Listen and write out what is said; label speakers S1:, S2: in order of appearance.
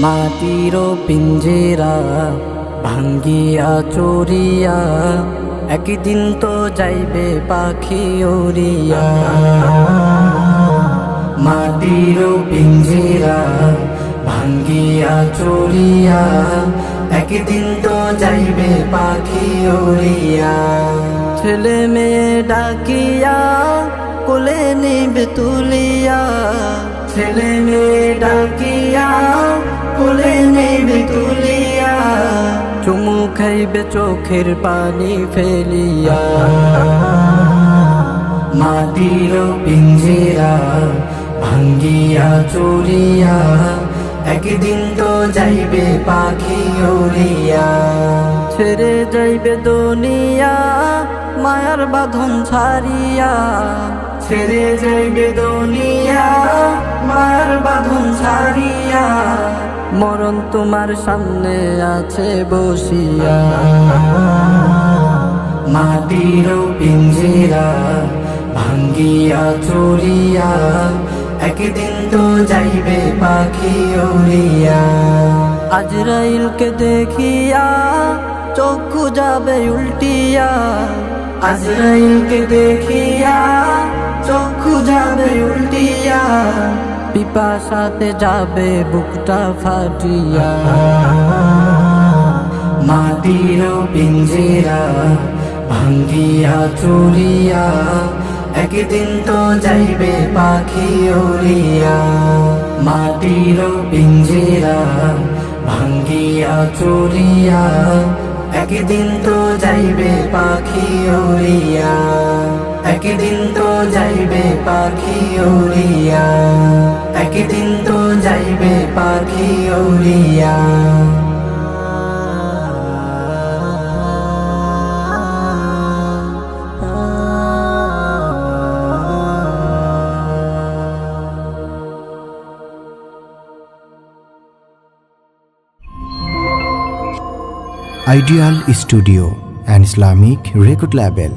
S1: মাটির পিঞ্জেরা ভাঙ্গিয়া চোরিয়া একদিন তো যাইবে পাখি উড়িয়া। মাটির পিঞ্জেরা ভাঙ্গিয়া চোরিয়া একদিন তো যাইবে পাখি উড়িয়া। ছেলে মেয়ে ডাকিয়া কোলে নিবে তুলিয়া, ছেলে মেয়ে ডাকিয়া কোলে নিবে তুলিয়া, চুমু খাইবে চোখের পানি ফেলিয়া। মাটির পিঞ্জেরা ভাঙ্গিয়া চোরিয়া একদিন তো যাইবে পাখি উড়িয়া। ছেড়ে যাইবে দুনিয়া মায়ার বাঁধন ছাড়িয়া, ছেড়ে যাইবে দুনিয়া মায়ার বাঁধন ছাড়িয়া, মরণ তোমার সামনে আছে বসিয়া। মাটির পিঞ্জেরা ভাঙ্গিয়া চোরিয়া একদিন তো যাইবে পাখি উড়িয়া। আজরাইলকে দেখিয়া চক্ষু যাবে উল্টিয়া, আজরাইলকে দেখিয়া চক্ষু যাবে উল্টিয়া, পিপাসাতে যাবে বুকটা ফাটিয়া। মাটির পিঞ্জেরা ভাঙ্গিয়া চোরিয়া একদিন তো যাইবে পাখি উড়িয়া। মাটির পিঞ্জেরা ভাঙ্গিয়া চোরিয়া একদিন তো যাইবে পাখি উড়িয়া, একদিন তো যাইবে পাখি উড়িয়া, একদিন তো যাইবে পাখি উড়িয়া।
S2: Ideal Studio, an Islamic record label.